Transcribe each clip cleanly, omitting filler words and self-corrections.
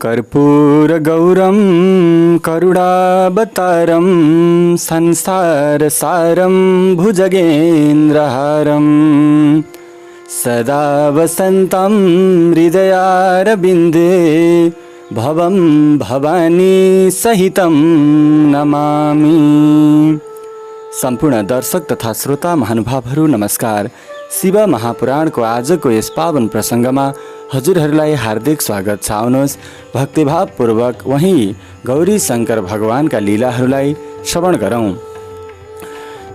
कर्पूरगौरं करुणावतारं संसारसारं भुजगेन्द्रहारं सदा वसन्तं हृदयारविन्दे भवं भवानी सहितं नमामि। सम्पूर्ण दर्शक तथा श्रोता महानुभावहरू नमस्कार। शिव महापुराणको आजको यस पावन प्रसङ्गमा हजुरहरूलाई हार्दिक स्वागत छ। आउनुहोस् भक्तिभावपूर्वक वहीं गौरी शंकर भगवानका लीलाहरूलाई श्रवण गरौँ।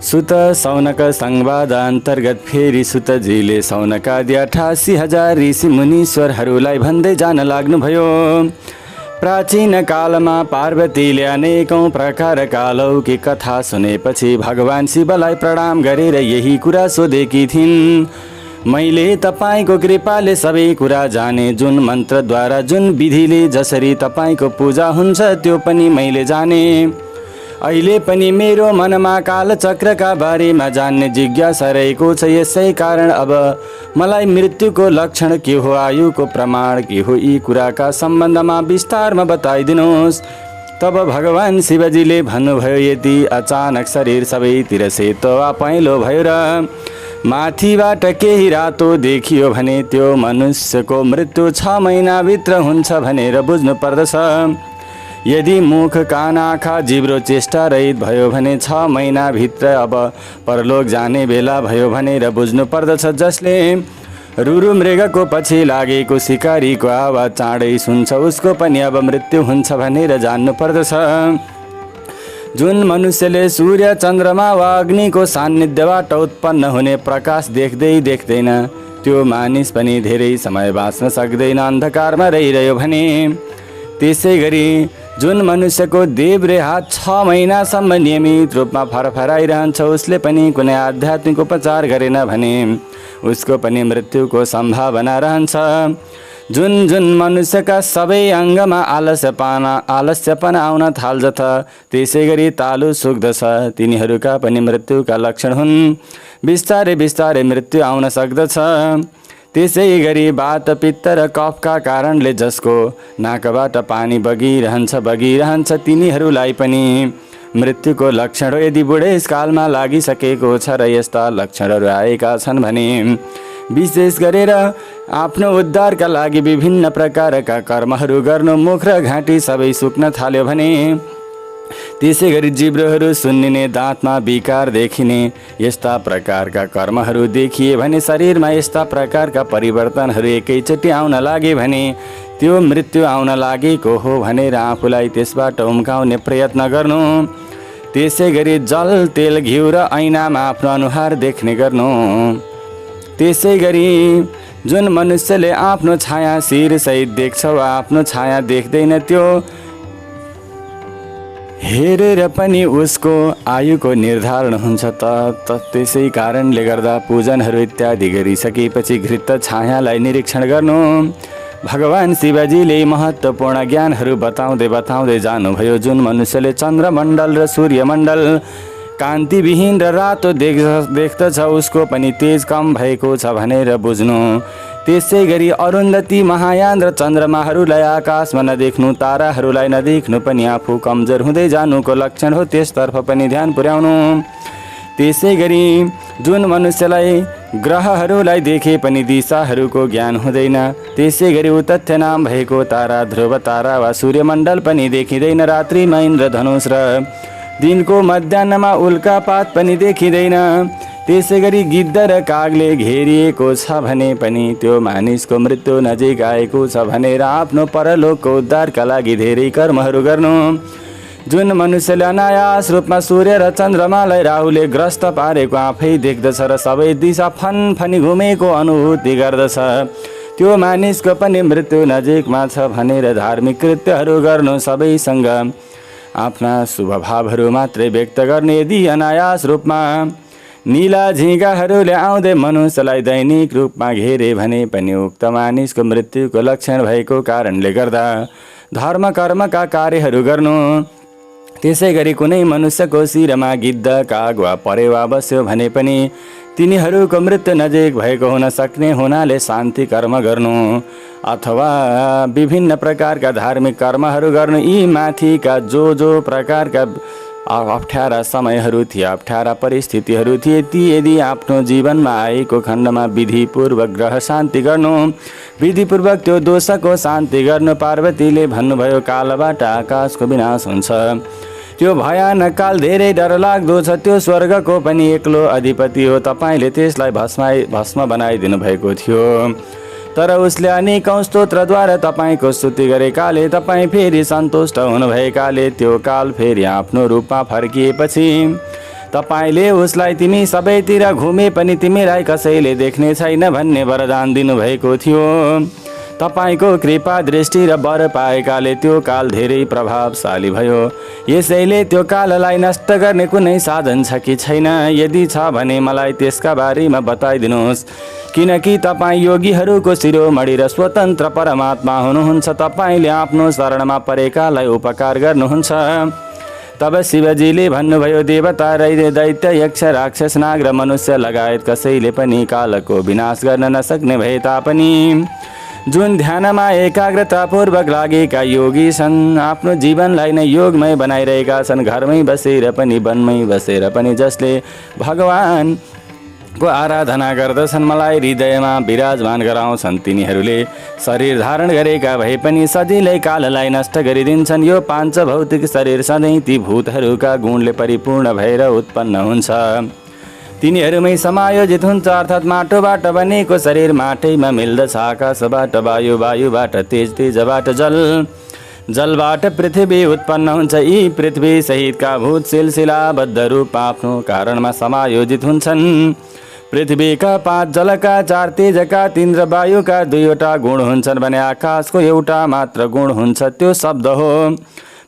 सुत सौनक संवाद अन्तर्गत फेरि सुतजीले सौनकादि 88,000 ऋषि मुनीश्वरहरूलाई भन्दै जान लाग्नुभयो। प्राचीन कालमा पार्वतीले अनेकौं प्रकारका अलौकिक कथा सुनेपछि भगवान शिवलाई प्रणाम गरेर यही कुरा सोधेकी थिइन्। मैले तपाईको कृपाले सबै कुरा जाने, जुन मन्त्रद्वारा जुन विधिले जसरी तपाईको पूजा हुन्छ त्यो पनि मैले जाने। अहिले पनि मेरो मनमा कालचक्रका बारेमा जान्ने जिज्ञासा रहेको छ। यसै कारण अब मलाई मृत्युको लक्षण के हो, आयुको प्रमाण के हो, यी कुराका सम्बन्धमा विस्तारमा बताइदिनुहोस्। तब भगवान शिवजीले भन्नुभयो, यदि अचानक शरीर सबैतिर सेतो वा पहेँलो भयो र माथिबाट केही रातो देखियो भने त्यो मनुष्यको मृत्यु 6 महिनाभित्र हुन्छ भनेर बुझ्नु पर्दछ। यदि मुख कान आँखा जिब्रो चेष्टा रहित भयो भने 6 महिनाभित्र अब परलोक जाने बेला भयो भनेर बुझ्नु पर्दछ। जसले रुरु मृगको पछि लागेको शिकारीको आवाज चाँडै सुन्छ उसको पनि अब मृत्यु हुन्छ भनेर जान्नु पर्दछ। जुन मनुष्यले सूर्य चन्द्रमा वा अग्निको सान्निध्यबाट उत्पन्न हुने प्रकाश देख्दै देख्दैन त्यो मानिस पनि धेरै समय बाँच्न सक्दैन अन्धकारमा रहिरह्यो भने। त्यसै गरी जुन मनुष्यको देब्रे हात 6 महिनासम्म नियमित रूपमा फरफराइरहन्छ उसले पनि कुनै आध्यात्मिक उपचार गरेन भने उसको पनि मृत्युको सम्भावना रहन्छ। जुन जुन मनुष्यका सबै अङ्गमा आलस्यपना आउन थाल्छ त्यसै गरी तालु सुक्दछ तिनीहरूका पनि मृत्युका लक्षण हुन्। बिस्तारै बिस्तारै मृत्यु आउन सक्दछ। त्यसै गरी वात पित्त र कफका कारणले जसको नाकबाट पानी बगिरहन्छ तिनीहरूलाई पनि मृत्युको लक्षण हो। यदि बुढेसकालमा लागिसकेको छ र यस्ता लक्षणहरू आएका छन् भने विशेष गरेर आफ्नो उद्धारका लागि विभिन्न प्रकारका कर्महरू गर्नु, मुख र घाँटी सबै सुक्न थाल्यो भने, त्यसै गरी जिब्रोहरू सुन्निने, दाँतमा विकार देखिने, यस्ता प्रकारका कर्महरू देखिए भने, शरीरमा यस्ता प्रकारका परिवर्तनहरू एकैचोटि आउन लागे भने त्यो मृत्यु आउन लागेको हो भनेर आफूलाई त्यसबाट उम्काउने प्रयत्न गर्नु। त्यसै गरी जल तेल घिउ र ऐनामा आफ्नो अनुहार देख्ने गर्नु। त्यसै गरी जुन मनुष्यले आफ्नो छाया शिरसहित देख्छ वा आफ्नो छाया देख्दैन त्यो हेरेर पनि उसको आयुको निर्धारण हुन्छ। त्यसै कारणले गर्दा पूजनहरू इत्यादि गरिसकेपछि घृत छायालाई निरीक्षण गर्नु। भगवान शिवजीले महत्त्वपूर्ण ज्ञानहरू बताउँदै जानुभयो। जुन मनुष्यले चन्द्रमण्डल र सूर्यमण्डल कान्तिविहीन र रातो देख्दछ उसको पनि तेज कम भएको छ भनेर बुझ्नु। त्यसै गरी अरुन्धती, महायान र चन्द्रमाहरूलाई आकाशमा नदेख्नु, ताराहरूलाई नदेख्नु पनि आफू कमजोर हुँदै जानुको लक्षण हो, त्यसतर्फ पनि ध्यान पुर्याउनु। त्यसै गरी जुन मनुष्यलाई ग्रहहरूलाई देखे पनि दिशाहरूको ज्ञान हुँदैन, त्यसै गरी उतथ्य नाम भएको तारा, ध्रुव तारा वा सूर्यमण्डल पनि देखिँदैन। रात्रिमा इन्द्रधनुष र दिनको मध्याहमा उल्कापात पनि देखिँदैन। त्यसै गरी गिद्ध र कागले घेरिएको छ भने पनि त्यो मानिसको मृत्यु नजिक आएको छ भनेर आफ्नो परलोकको उद्धारका लागि धेरै कर्महरू गर्नु। जुन मनुष्यले अनायास रूपमा सूर्य र चन्द्रमालाई राहुले ग्रस्त पारेको आफै देख्दछ र सबै दिशा फनफनी घुमेको अनुभूति गर्दछ त्यो मानिसको पनि मृत्यु नजिकमा छ भनेर धार्मिक कृत्यहरू गर्नु। सबैसँग आफ्ना शुभ भावहरू मात्रै व्यक्त गर्ने। यदि अनायास रूपमा नीला झिँगाहरूले आउँदै मनुष्यलाई दैनिक रूपमा घेरे भने पनि उक्त मानिसको मृत्युको लक्षण भएको कारणले गर्दा धर्म कर्मका कार्यहरू गर्नु। त्यसै गरी कुनै मनुष्यको शिरमा गिद्ध, काग वा परेवा बस्यो भने पनि तिनीहरूको मृत्यु नजिक भएको हुन सक्ने हुनाले शान्ति कर्म गर्नु अथवा विभिन्न प्रकारका धार्मिक कर्महरू गर्नु, यी माथिका जो प्रकारका अप्ठ्यारा समयहरू थिए, अप्ठ्यारा परिस्थितिहरू थिए, ती यदि आफ्नो जीवनमा आएको खण्डमा विधिपूर्वक ग्रह शान्ति गर्नु, विधिपूर्वक त्यो दोषको शान्ति गर्नु, पार्वतीले भन्नुभयो कालबाट आकाशको विनाश हुन्छ। त्यो भयानक काल धेरै डरलाग्दो छ, त्यो स्वर्गको पनि एक्लो अधिपति हो। तपाईँले त्यसलाई भस्म बनाइदिनु भएको थियो, तर उसले अनेकौं स्तोत्रद्वारा तपाईँको स्तुति गरेकाले, तपाईँ फेरि सन्तुष्ट हुनुभएकाले त्यो काल फेरि आफ्नो रूपमा फर्किएपछि तपाईँले उसलाई तिमी सबैतिर घुमे पनि तिमीलाई कसैले देख्ने छैन भन्ने वरदान दिनुभएको थियो। तपाईँको कृपा दृष्टि र वर पाएकाले त्यो काल धेरै प्रभावशाली भयो। यसैले त्यो काललाई नष्ट गर्ने कुनै साधन छ कि छैन? यदि छ भने मलाई त्यसका बारेमा बताइदिनुहोस्, किनकि तपाईँ योगीहरूको शिरोमणि र स्वतन्त्र परमात्मा हुनुहुन्छ। तपाईँले आफ्नो शरणमा परेकालाई उपकार गर्नुहुन्छ। तब शिवजीले भन्नुभयो, देवता, दैत्य, यक्ष, राक्षस, नाग र मनुष्य लगायत कसैले पनि कालको विनाश गर्न नसक्ने भए तापनि जुन ध्यानमा एकाग्रतापूर्वक लागेका योगी छन्, आफ्नो जीवनलाई नै योगमय बनाइरहेका छन्, घरमै बसेर पनि वनमै बसेर पनि जसले भगवानको आराधना गर्दछन्, मलाई हृदयमा विराजमान गराउँछन्, तिनीहरूले शरीर धारण गरेका भए पनि सजिलै काललाई नष्ट गरिदिन्छन्। यो पाँच भौतिक शरीर सधैँ ती भूतहरूका गुणले परिपूर्ण भएर उत्पन्न हुन्छ, तिनीहरूमै समायोजित हुन्छ। अर्थात् माटोबाट बनेको शरीर माटैमा मिल्दछ, आकाशबाट वायु, वायुबाट तेज, तेजबाट जल, जलबाट पृथ्वी उत्पन्न हुन्छ। यी पृथ्वी सहितका भूत सिलसिलाबद्ध रूप आफ्नो कारणमा समायोजित हुन्छन्। पृथ्वीका 5, जलका 4, तेजका 3 र वायुका 2वटा गुण हुन्छन् भने आकाशको एउटा मात्र गुण हुन्छ, त्यो शब्द हो।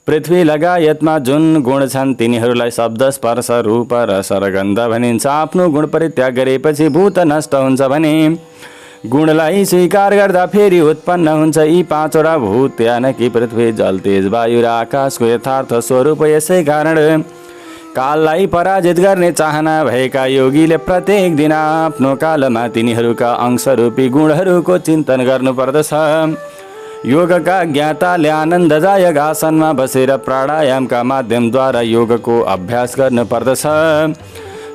पृथ्वी लगायतमा जुन गुण छन् तिनीहरूलाई शब्द, स्पर्श, रूप, रस र गन्ध भनिन्छ। आफ्नो गुण परित्याग गरेपछि भूत नष्ट हुन्छ भने गुणलाई स्वीकार गर्दा फेरि उत्पन्न हुन्छ। यी 5वटा भूत यानि पृथ्वी, जल, तेज, वायु र आकाशको यथार्थ स्वरूप। यसै कारण काललाई पराजित गर्ने चाहना भएका योगीले प्रत्येक दिन आफ्नो कालमा तिनीहरूका अंशरूपी गुणहरूको चिन्तन गर्नुपर्दछ। योगका ज्ञाताले आनन्ददायक आसनमा बसेर प्राणायामका माध्यमद्वारा योगको अभ्यास गर्नुपर्दछ।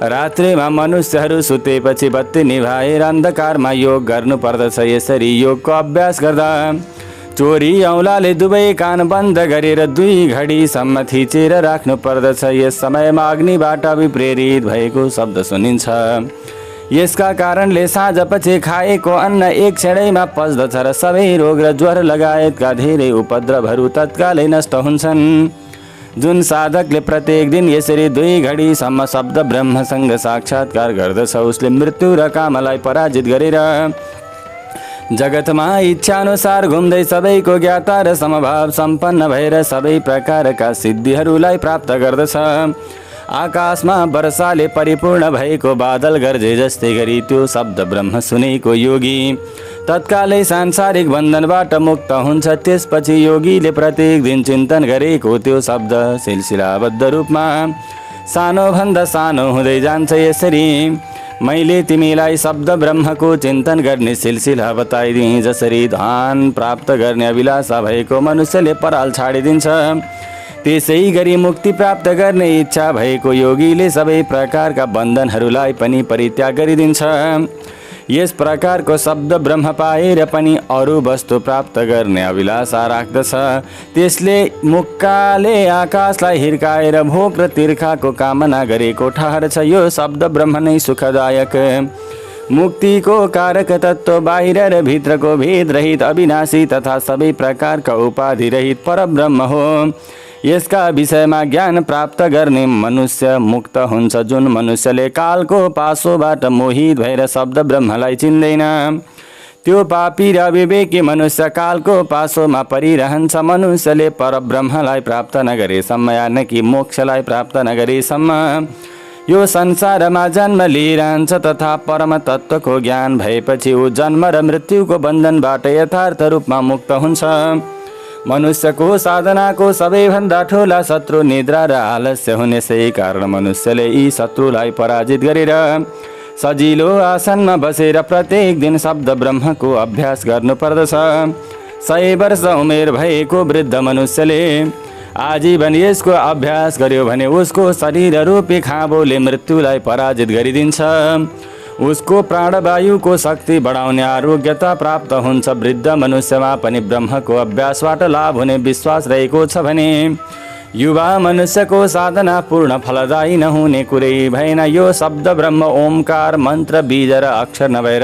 रात्रिमा मनुष्यहरू सुतेपछि बत्ती निभाएर अन्धकारमा योग गर्नुपर्दछ। यसरी योगको अभ्यास गर्दा चोरी औँलाले दुवै कान बन्द गरेर 2 घडीसम्म थिचेर राख्नुपर्दछ। यस समयमा अग्निबाट विप्रेरित भएको शब्द सुनिन्छ। यसका कारणले साँझपछि खाएको अन्न एक क्षणैमा पच्दछ र सबै रोग र ज्वर लगायतका धेरै उपद्रवहरू तत्कालै नष्ट हुन्छन्। जुन साधकले प्रत्येक दिन यसरी 2 घडीसम्म शब्द ब्रह्मसँग साक्षात्कार गर्दछ, उसले मृत्यु र कामलाई पराजित गरेर जगतमा इच्छाअनुसार घुम्दै सबैको ज्ञाता र समभाव सम्पन्न भएर सबै प्रकारका सिद्धिहरूलाई प्राप्त गर्दछ। आकाशमा वर्षाले परिपूर्ण भएको बादल गर्जे जस्तै गरी त्यो शब्द ब्रह्म सुनेको योगी तत्कालै सांसारिक बन्धनबाट मुक्त हुन्छ। त्यसपछि योगीले प्रत्येक दिन चिन्तन गरेको त्यो शब्द सिलसिलाबद्ध रूपमा सानोभन्दा सानो हुँदै जान्छ। यसरी मैले तिमीलाई शब्द ब्रह्मको चिन्तन गर्ने सिलसिला बताइदिएँ। जसरी धान प्राप्त गर्ने अभिलाषा भएको मनुष्यले पराल छाडिदिन्छ, त्यसै गरी मुक्ति प्राप्त गर्ने इच्छा भएको योगीले सबै प्रकारका बन्धनहरूलाई पनि परित्याग गरिदिन्छ। यस प्रकारको शब्द ब्रह्म पाएर पनि अरू वस्तु प्राप्त गर्ने अभिलाषा राख्दछ। त्यसले मुक्काले आकाशलाई हिर्काएर भोक र तिर्खाको कामना गरेको ठहरछ। यो शब्द ब्रह्म नै सुखदायक, मुक्तिको कारक तत्व, बाहिर र भित्रको भेद रहित, अविनाशी तथा सबै प्रकारका उपाधि रहित परब्रह्म हो। यसका विषयमा ज्ञान प्राप्त गर्ने मनुष्य मुक्त हुन्छ। जुन मनुष्यले कालको पासोबाट मोहित भएर शब्द ब्रह्मलाई चिन्दैन, त्यो पापी र अविवेकी मनुष्य कालको पासोमा परिरहन्छ। मनुष्यले परब्रह्मलाई प्राप्त नगरेसम्म यानि कि मोक्षलाई प्राप्त नगरेसम्म यो संसारमा जन्म लिइरहन्छ तथा परम तत्त्वको ज्ञान भएपछि ऊ जन्म र मृत्युको बन्धनबाट यथार्थ रूपमा मुक्त हुन्छ। मनुष्यको साधनाको सबैभन्दा ठुला शत्रु निद्रा र आलस्य हुने, सही कारण मनुष्यले यी शत्रुलाई पराजित गरेर सजिलो आसनमा बसेर प्रत्येक दिन शब्द ब्रह्मको अभ्यास गर्नुपर्दछ। 100 वर्ष उमेर भएको वृद्ध मनुष्यले आजीवन यसको अभ्यास गर्यो भने उसको शरीर रूपी खाँबोले मृत्युलाई पराजित गरिदिन्छ। उसको प्राणवायुको शक्ति बढाउने आरोग्यता प्राप्त हुन्छ। वृद्ध मनुष्यमा पनि ब्रह्मको अभ्यासबाट लाभ हुने विश्वास रहेको छ भने युवा मनुष्यको साधना पूर्ण फलदायी नहुने कुरै भएन। यो शब्द ब्रह्म ओमकार मन्त्र बीज र अक्षर नभएर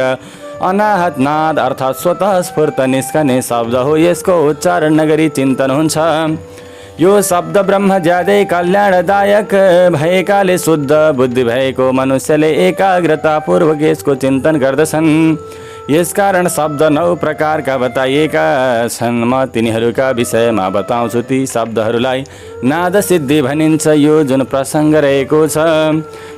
अनाहत नाद अर्थात् स्वतः स्फूर्त निस्कने शब्द हो। यसको उच्चारण नगरी चिन्तन हुन्छ। यो शब्द ब्रह्म ज्यादै कल्याणदायक भएकाले शुद्ध बुद्धि भएको मनुष्यले एकाग्रतापूर्वक यसको चिन्तन गर्दछन्। यसकारण शब्द 9 प्रकारका बताइएका छन्। म तिनीहरूका विषयमा बताउँछु। ती शब्दहरूलाई नाद सिद्धि भनिन्छ। यो जुन प्रसङ्ग रहेको छ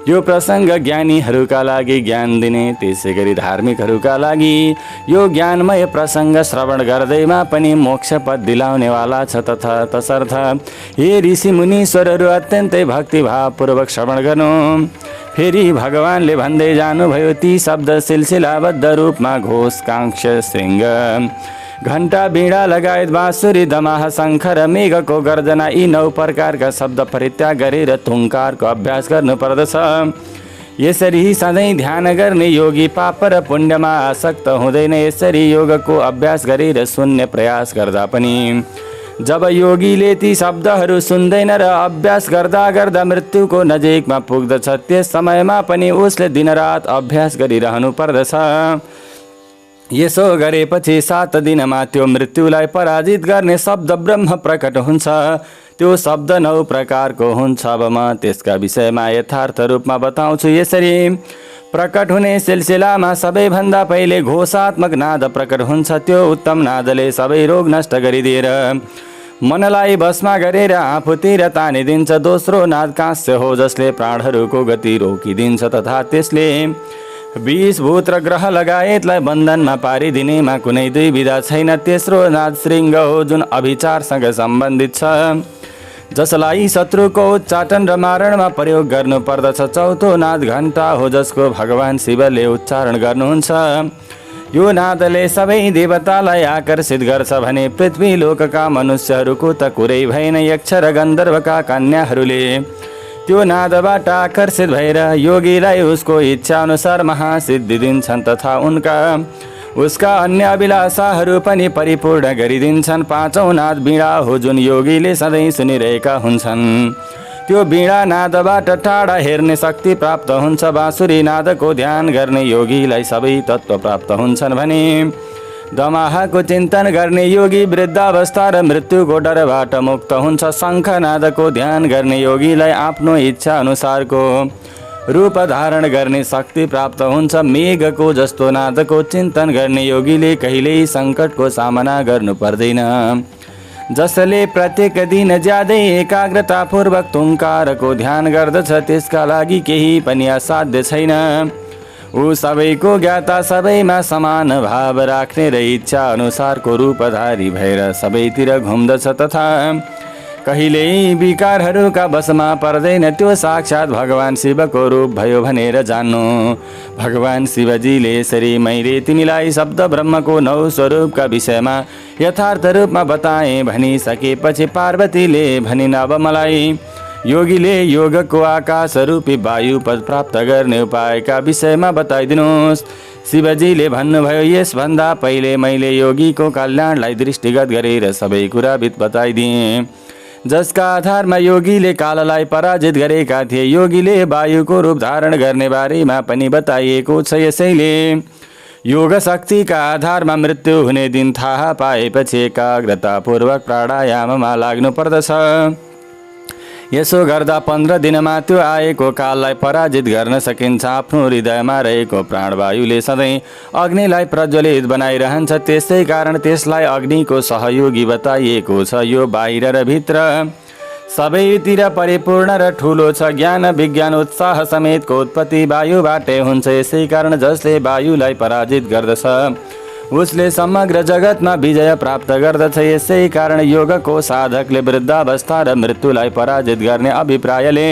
यो प्रसङ्ग ज्ञानीहरूका लागि ज्ञान दिने, त्यसै गरी धार्मिकहरूका लागि यो ज्ञानमय प्रसङ्ग श्रवण गर्दैमा पनि मोक्ष पद दिलाउनेवाला छ। तसर्थ हे ऋषि मुनीश्वरहरू अत्यन्तै भक्तिभावपूर्वक श्रवण गर्नु। फेरि भगवानले भन्दै जानुभयो, ती शब्द सिलसिलाबद्ध रूपमा घोष कांक्ष श्रृङ्ग घण्टा बीडा लगायत बाँसुरी दमाह शङ्ख र मेघको गर्जना यी 9 प्रकारका शब्द परित्याग गरेर थुङ्कारको अभ्यास गर्नुपर्दछ। यसरी सधैँ ध्यान गर्ने योगी पाप र पुण्यमा आसक्त हुँदैन। यसरी योगको अभ्यास गरेर सुन्ने प्रयास गर्दा पनि जब योगीले ती शब्दहरू सुन्दैन र अभ्यास गर्दा गर्दा मृत्युको नजिकमा पुग्दछ, त्यस समयमा पनि उसले दिनरात अभ्यास गरिरहनु पर्दछ। यसो गरेपछि 7 दिनमा त्यो मृत्युलाई पराजित गर्ने शब्द ब्रह्म प्रकट हुन्छ। त्यो शब्द 9 प्रकारको हुन्छ। अब म त्यसका विषयमा यथार्थ रूपमा बताउँछु। यसरी प्रकट हुने सिलसिलामा सबैभन्दा पहिले घोषात्मक नाद प्रकट हुन्छ। त्यो उत्तम नादले सबै रोग नष्ट गरिदिएर मनलाई भस्म गरेर आफूतिर तानिदिन्छ। दोस्रो नाद काँस्य हो, जसले प्राणहरूको गति रोकिदिन्छ तथा त्यसले विष भूत र ग्रह लगायतलाई बन्धनमा पारिदिनेमा कुनै दुविधा छैन। तेस्रो नाद श्रृङ्ग हो, जुन अभिचारसँग सम्बन्धित छ, जसलाई शत्रुको उच्चाटन र मारणमा प्रयोग गर्नुपर्दछ। चौथो नाद घण्टा हो, जसको भगवान शिवले उच्चारण गर्नुहुन्छ। यो नादले सबै देवतालाई आकर्षित गर्छ भने पृथ्वी लोकका मनुष्यहरूको त कुरै भएन। यक्ष र गन्धर्वका कन्याहरूले त्यो नादबाट आकर्षित भएर योगीलाई उसको इच्छा अनुसार महासिद्धि दिन्छन् तथा उसका अन्य अभिलाषाहरू पनि परिपूर्ण गरिदिन्छन्। पाँचौं नाद बीडा हो, जुन योगीले सधैँ सुनिरहेका हुन्छन्। त्यो बीडा नादबाट टाढा हेर्ने शक्ति प्राप्त हुन्छ। बाँसुरी नादको ध्यान गर्ने योगीलाई सबै तत्त्व प्राप्त हुन्छन् भने दमाहाको चिन्तन गर्ने योगी वृद्धावस्था र मृत्युको डरबाट मुक्त हुन्छ। शङ्ख नादको ध्यान गर्ने योगीलाई आफ्नो इच्छा अनुसारको रूप धारण गर्ने शक्ति प्राप्त हुन्छ। मेघको जस्तो नादको चिन्तन गर्ने योगीले कहिल्यै सङ्कटको सामना गर्नु पर्दैन। जसले प्रत्येक दिन ज्यादै एकाग्रतापूर्वक तुङ्कारको ध्यान गर्दछ, त्यसका लागि केही पनि असाध्य छैन। ऊ सबैको ज्ञाता, सबैमा समान भाव राख्ने र इच्छा अनुसारको रूपधारी भएर सबैतिर घुम्दछ तथा कहिल्यै विकारहरूका वशमा पर्दैन। त्यो साक्षात् भगवान शिवको रूप भयो भनेर जान्नु। भगवान शिवजीले यसरी मैले तिमीलाई शब्द ब्रह्मको 9 स्वरूपका विषयमा यथार्थ रूपमा बताएँ भनिसकेपछि पार्वतीले भनिन्, अब मलाई योगीले योगको आकाश रूपी वायु पद प्राप्त गर्ने उपायका विषयमा बताइदिनुहोस्। शिवजीले भन्नुभयो, यसभन्दा पहिले मैले योगीको कल्याणलाई दृष्टिगत गरेर सबै कुरा बताइदिएँ, जसका आधारमा योगीले काललाई पराजित गरेका थिए। योगीले वायुको रूप धारण गर्ने बारेमा पनि बताइएको छ। यसैले योग शक्तिका आधारमा मृत्यु हुने दिन थाहा पाएपछि एकाग्रतापूर्वक प्राणायाममा लाग्नु पर्दछ। यसो गर्दा 15 दिनमा त्यो आएको काललाई पराजित गर्न सकिन्छ। आफ्नो हृदयमा रहेको प्राणवायुले सधैँ अग्निलाई प्रज्वलित बनाइरहन्छ। त्यसै कारण त्यसलाई अग्निको सहयोगी बताइएको छ। यो बाहिर र भित्र सबैतिर परिपूर्ण र ठुलो छ। ज्ञान विज्ञान उत्साह समेतको उत्पत्ति वायुबाटै हुन्छ। यसै कारण जसले वायुलाई पराजित गर्दछ उसले समग्र जगतमा विजय प्राप्त गर्दछ। यसै कारण योगको साधकले वृद्धावस्था र मृत्युलाई पराजित गर्ने अभिप्रायले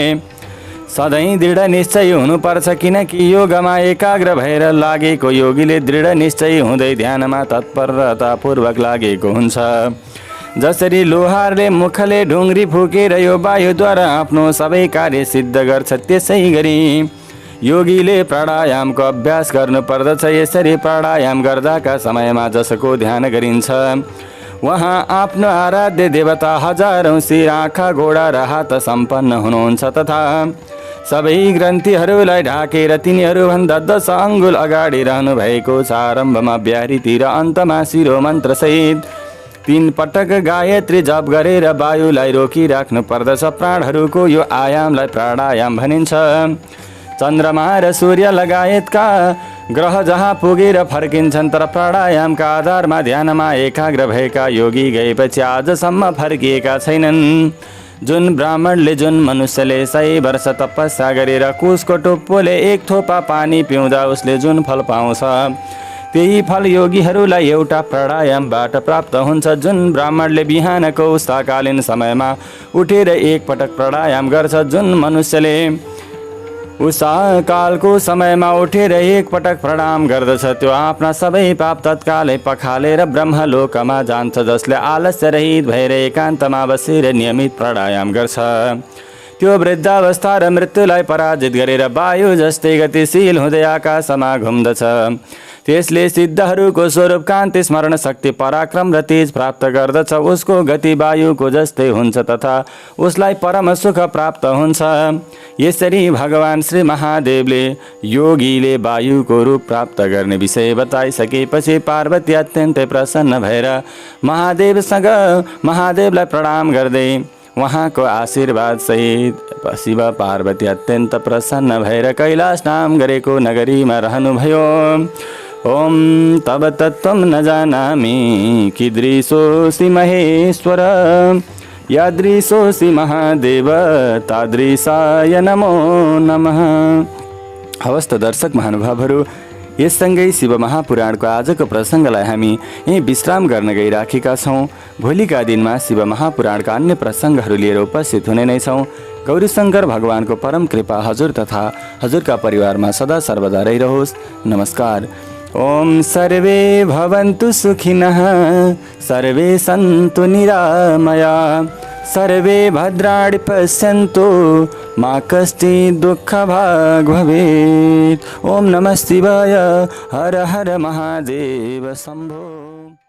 सधैँ दृढ निश्चय हुनुपर्छ, किनकि योगमा एकाग्र भएर लागेको योगीले दृढ निश्चय हुँदै ध्यानमा तत्परतापूर्वक लागेको हुन्छ। जसरी लोहारले मुखले ढुङ्ग्री फुकेर यो वायुद्वारा आफ्नो सबै कार्य सिद्ध गर्छ, त्यसै गरी योगीले प्राणायामको अभ्यास गर्नुपर्दछ। यसरी प्राणायाम गर्दाका समयमा जसको ध्यान गरिन्छ उहाँ आफ्नो आराध्य देवता हजारौँ शिर, आँखा, गोडा र हात सम्पन्न हुनुहुन्छ तथा सबै ग्रन्थीहरूलाई ढाकेर तिनीहरूभन्दा 10 अङ्गुल अगाडि रहनु भएको छ। आरम्भमा ब्यारीतिर, अन्तमा शिरो मन्त्रसहित 3 पटक गायत्री जप गरेर वायुलाई रोकिराख्नु पर्दछ। प्राणहरूको यो आयामलाई प्राणायाम भनिन्छ। चन्द्रमा र सूर्य लगायतका ग्रह जहाँ पुगेर फर्किन्छन्, तर प्राणायामका आधारमा ध्यानमा एकाग्र भएका योगी गएपछि आजसम्म फर्किएका छैनन्। जुन ब्राह्मणले, जुन मनुष्यले 100 वर्ष तपस्या गरेर कुशको टुप्पोले 1 थोपा पानी पिउँदा उसले जुन फल पाउँछ, त्यही फल योगीहरूलाई एउटा प्राणायामबाट प्राप्त हुन्छ। जुन ब्राह्मणले बिहानको उषाकालीन समयमा उठेर 1 पटक प्राणायाम गर्छ, जुन मनुष्यले उषाकालको समयमा उठेर 1 पटक प्रणाम गर्दछ, त्यो आफ्ना सबै पाप तत्कालै पखालेर ब्रह्मलोकमा जान्छ। जसले आलस्य रहित भएर एकान्तमा बसेर नियमित प्राणायाम गर्छ, त्यो वृद्धावस्था र मृत्युलाई पराजित गरेर वायु जस्तै गतिशील हुँदै आकाशमा घुम्दछ। त्यसले सिद्धहरूको स्वरूप, कान्ति, स्मरण शक्ति, पराक्रम र तेज प्राप्त गर्दछ। उसको गति वायुको जस्तै हुन्छ तथा उसलाई परम सुख प्राप्त हुन्छ। यसरी भगवान श्री महादेवले योगीले वायुको रूप प्राप्त गर्ने विषय बताइसकेपछि पार्वती अत्यन्तै प्रसन्न भएर महादेवलाई प्रणाम गर्दै उहाँको आशीर्वाद सहित शिव पार्वती अत्यन्त प्रसन्न भएर कैलाश नाम गरेको नगरीमा रहनुभयो। ओम तब तत्त्वं न जानामि कीदृशोऽसि महेश्वर, यादृशोऽसि महादेव तादृशाय नमो नमः। हवस् त दर्शक महानुभावहरू, यससँगै शिव महापुराणको आजको प्रसङ्गलाई हामी यहीँ विश्राम गर्न गइराखेका छौँ। भोलिका दिनमा शिव महापुराणका अन्य प्रसङ्गहरू लिएर उपस्थित हुने नै छौँ। गौरीशङ्कर भगवानको परम कृपा हजुर तथा हजुरका परिवारमा सदा सर्वदा रहिरहोस्। नमस्कार। ओम सर्वे भवन्तु सुखिनः, सर्वे सन्तु निरामया, सर्वे भद्राणि पश्यन्तु, मा कश्चित् दुःखभाग् भवेत्। ओम नमः शिवाय। हर हर महादेव शम्भो।